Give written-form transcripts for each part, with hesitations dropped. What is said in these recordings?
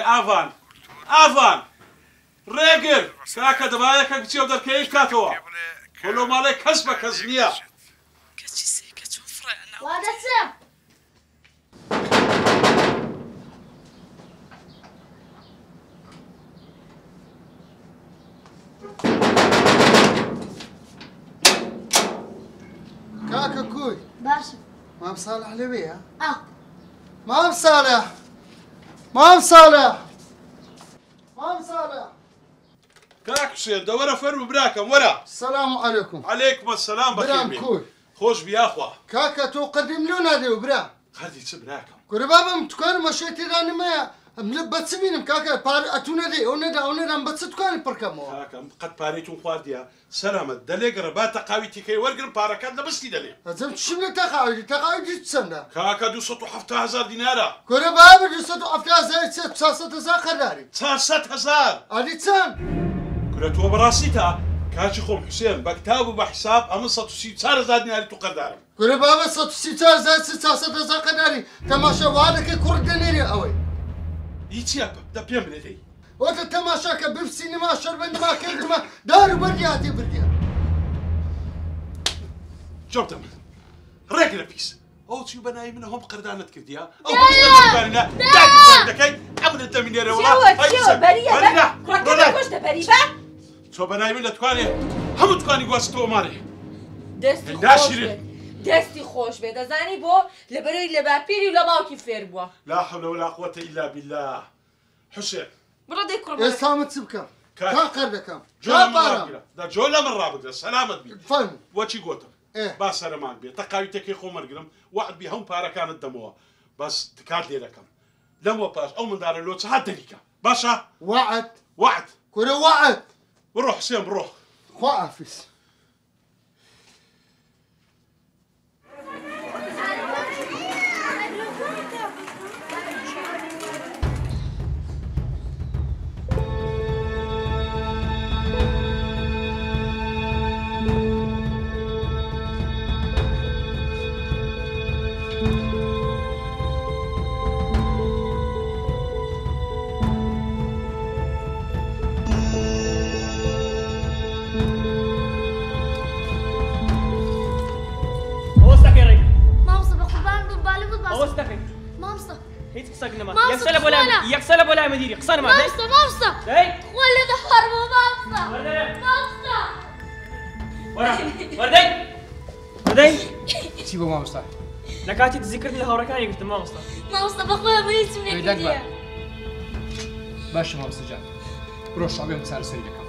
ئاڤان ئاڤان ڕێگر کاکە دەبایەکە بچێ و دەرکەی بکاتەوە وەلۆ ماڵێ کەس بە کەس نییە وا دەچم كاكا كوي باشا مام صالح لويها اه مام صالح مام صالح مام صالح کاک حوسێن دەوەرە فەرمو براکەم وەرە السلام عليكم عەلەیکم السەلام برام بەخێر كوي خۆش بیاخوا كاكا تو قدم لنا دي وبرا قەدی چ براکەم كوري بابا متكون مشيتي راني ما ملبت سبينم كاكا بار اتونا دي اونا مبت تكون بركمو کاکەم قەت پارەیتون خواردیە سەلامەت دەلێگەڕە با تەقاوی تیکەی وەرگرم پارەکەت لە بەستی دەلێ لازم تشمل تقاعد تسنى کاکە 270,000 دینارە كوري بابا جسد افتا زي ست ساسة زا خداري 400,000 ادي تسن کورە تۆ بەڕاستی تا کاچی خۆم حوسێن بە کتاب و بە حیساب ئەمە 134,000 دیناری تو قەردارم كوري بابا ست ستار زي ست ساسة زا خداري تماشا وادك كورد دنيري اوي هیچیە دە پێم لێ دەی وقت التماشاك بسينما شربن ما كنت ما دار بردياتي برديات جەوتە من ڕێک لە پیس ئەو چی بەناوی منە هۆم قەردانت کردیە ئەو بارینە دەکەی ئەمنت دەمینێرە چۆ بەناوی من دەتوانێت هەموو توانی گواستەوە ماڵێ دەستی خۆش بێ دەزانی بۆ لەبەرەوەی لە باپیری و لە باوکی فێر بووە لا حول ولا قوة إلا بالله حسين بڕۆ دەی کوڕ يا سامت سبكم كا قردكم جۆ لە من ڕابگرە سەلامت بی فن وەچی گۆتم إيه. با سەرمان بێ تەقاوی تێکەی خۆمەرگرم وعد بی هەموو پارەکانت دەمەوە بەس تکات لێ دەکەم لەمەوە پاش ئەو منداڵە لۆ چەهات دەریکە باشە وعد وعد كوري وعد بڕۆ حسێن بڕۆ خوافس يكسل ولا مديري قصنا ما مامستا ولا ظهر مو مامستا وردي سيبوا ما مصطفى لكاتي تذكرت لها وركاني قلت ما مصطفى بخويا ما يسمعني كذا باش ما مصطفى جان روح عبيهم سار سري لكم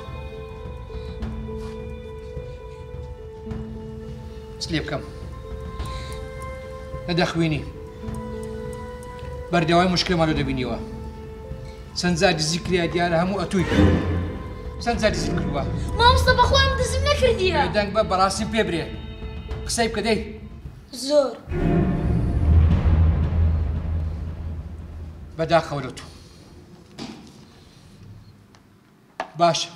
سليبكم ندى خويني بردواي مشكلة مالو دبينيوا سنزاد الذكريا ديالها مو أتوي سنزاد الذكروا مامستا بخويا مدزمنا كرديها دانك باب براسي بيبري قصيب كدي زور بدا خولته باشا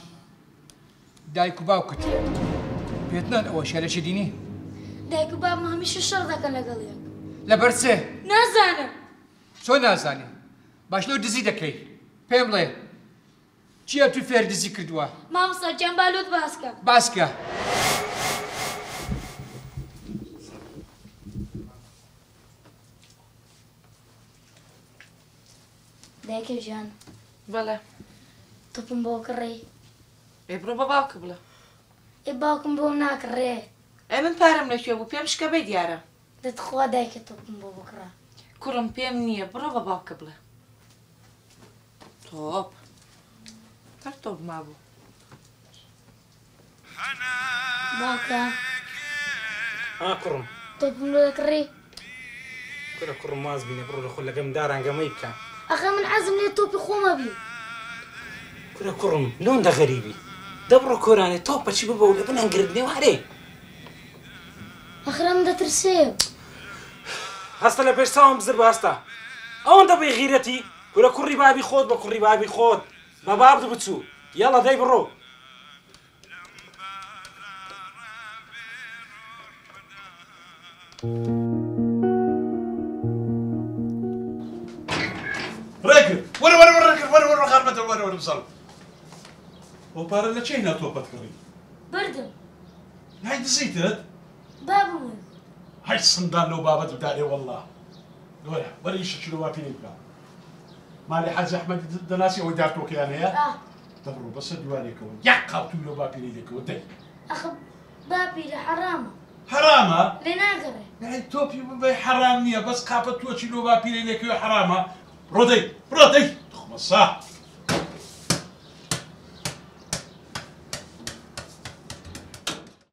دايكو باوكت بيتنا أول شيء ليش ديني دايكو باب ما همش الشر ذاك اللي قاليك لبرسه نازانه شو نازاني باش لو دزي دكي بيملي چیا تو فێر دزی کردووە مامستا جەمبالوت باسکە دایکە ژیان بەڵێ تۆپم بۆ کڕێ ئێ بڕۆ بە باوکە بڵێ ئێ باوکم بۆ ناکڕێ ئێ من پارەم لەکوێ بوو پێم شکە بێ دیارە دەتخوا دایکە تۆپم بۆ بکڕە کوڕم پێم نییە بڕۆ بە باوکە بڵێ تۆپ تەر تۆپ مابوو باوکە کوڕم تۆپم بۆ دەکڕێ كره كره ماز بيني برو دخل لقم دار عن قميكا أخي من عزم لي توبي خوما بي كره كرم لون ده غريبي دبرو كوراني توبا شي بابا ولا بنا نقردني وعليه أخي رم ده ترسيب هستا لبيش ساهم بزر باستا اون ده بغيرتي كره كري بابي خود بكري بابي خود بابا بدو بتسو يلا داي برو ركب ورا احمد الوالي ولا بزل وبارا لا تشينا توبت كري بردم هاي دزيتت بابا موي هاي الصندان لو بابا تبدأ والله ولا يشتروا وافيني بقى مالي حاج احمد دناسي ودارتوك يعني يا دبروا بس دواليك يقطوا لو بابيني لك ودي اخ بابي لحرامه حرامه لناقره يعني توبي بي حرامية بس قابت توشي لو بابيني لك يا حرامه رودي تخمص صح